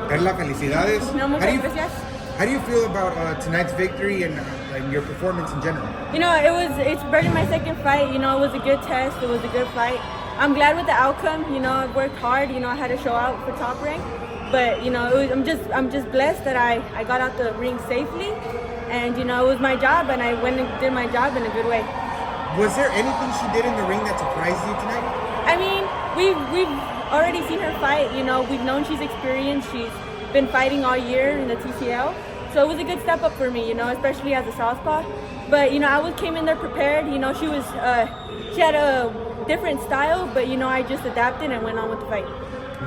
Perla, felicidades. No, muchas gracias. How do you feel about tonight's victory and your performance in general? You know, it's barely my second fight. You know, it was a good test. It was a good fight. I'm glad with the outcome. You know, I worked hard. You know, I had to show out for Top Rank. But you know, I'm just blessed that I got out the ring safely, and you know, it was my job, and I went and did my job in a good way. Was there anything she did in the ring that surprised you tonight? I mean, we've already seen her fight. You know, we've known she's experienced. She's been fighting all year in the TCL, so it was a good step up for me. You know, especially as a southpaw. But you know, came in there prepared. You know, she had a different style, but you know, I just adapted and went on with the fight.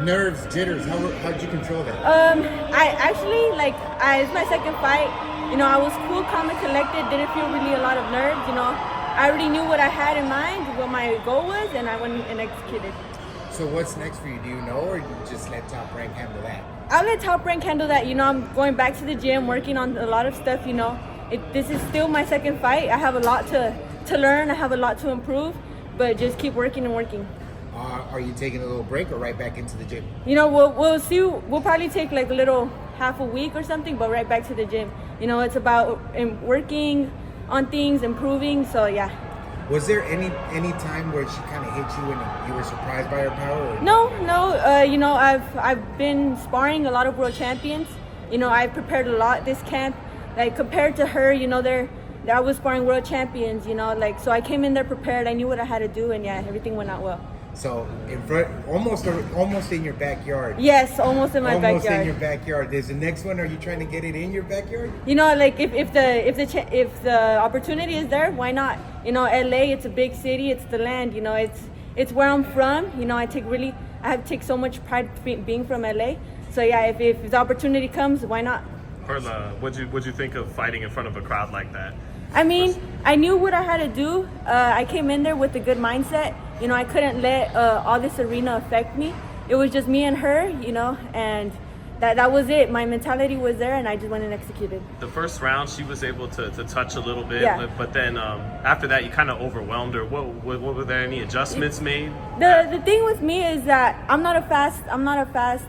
Nerves, jitters, how'd you control that? I actually, it's my second fight. You know, I was cool, calm, and collected. Didn't feel really a lot of nerves. You know, I already knew what I had in mind, what my goal was, and I went and executed. So what's next for you? Do you know, or you just let Top Rank handle that? I'll let Top Rank handle that. You know, I'm going back to the gym, working on a lot of stuff. You know, this is still my second fight. I have a lot to learn. I have a lot to improve, but just keep working and working. Are you taking a little break or right back into the gym? You know, we'll see. We'll probably take like a little half a week or something, but right back to the gym. You know, it's about working on things, improving. So yeah. Was there any time where she kind of hit you and you were surprised by her power? Or? No. You know, I've been sparring a lot of world champions. You know, I've prepared a lot this camp. Like compared to her, you know, I was sparring world champions. You know, like so I came in there prepared. I knew what I had to do, and yeah, everything went out well. So in front, almost in your backyard. Yes, almost in my backyard. Almost in your backyard. There's the next one. Are you trying to get it in your backyard? You know, like if the opportunity is there, why not? You know, LA, it's a big city. It's the land. You know, it's where I'm from. You know, I have take so much pride being from LA. So yeah, if the opportunity comes, why not? Perla, what'd you think of fighting in front of a crowd like that? I mean, I knew what I had to do. I came in there with a good mindset. You know, I couldn't let all this arena affect me. It was just me and her, you know, and that was it. My mentality was there, and I just went and executed. The first round, she was able to touch a little bit, yeah. But then after that, you kind of overwhelmed her. What were there any adjustments made? The thing with me is that I'm not a fast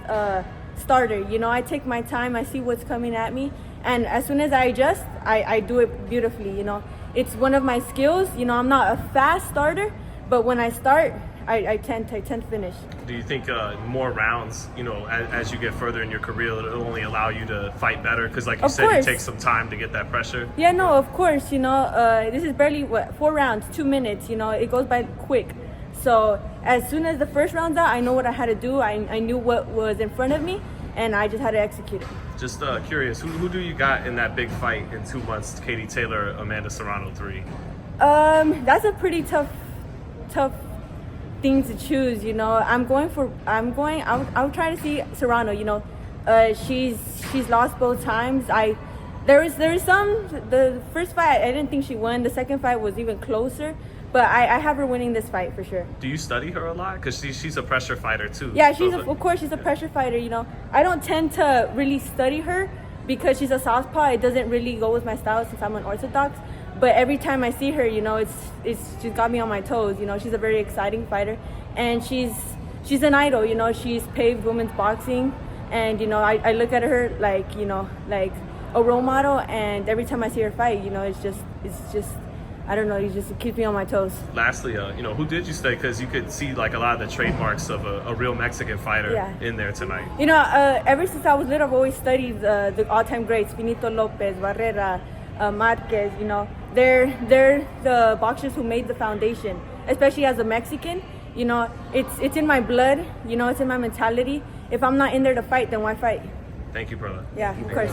starter. You know, I take my time. I see what's coming at me. And as soon as I adjust, I do it beautifully, you know. It's one of my skills. You know, I'm not a fast starter, but when I start, I tend to finish. Do you think more rounds, you know, as you get further in your career, it'll only allow you to fight better? Because like you said, it takes some time to get that pressure. Yeah, no, of course. You know, this is barely, 4 rounds, 2 minutes. You know, it goes by quick. So as soon as the first round's out, I know what I had to do. I knew what was in front of me, and I just had to execute it. Just curious, who do you got in that big fight in 2 months? Katie Taylor, Amanda Serrano 3. That's a pretty tough thing to choose. You know, I'll try to see Serrano. You know, she's lost both times. There is some. The first fight I didn't think she won. The second fight was even closer. But I have her winning this fight for sure. Do you study her a lot? Because she's a pressure fighter too. Yeah, of course she's a pressure fighter. You know, I don't tend to really study her because she's a southpaw. It doesn't really go with my style since I'm an orthodox. But every time I see her, you know, she's got me on my toes. You know, she's a very exciting fighter, and she's an idol. You know, she's paved women's boxing, and you know, I look at her like, you know, like a role model. And every time I see her fight, you know, it's just. I don't know, you just keep me on my toes. Lastly, you know, who did you study? Because you could see like a lot of the trademarks of a real Mexican fighter in there tonight. You know, ever since I was little, I've always studied the all-time greats, Benito Lopez, Barrera, Marquez. You know, they're the boxers who made the foundation. Especially as a Mexican, you know, it's in my blood. You know, it's in my mentality. If I'm not in there to fight, then why fight? Thank you, brother. Yeah, of course.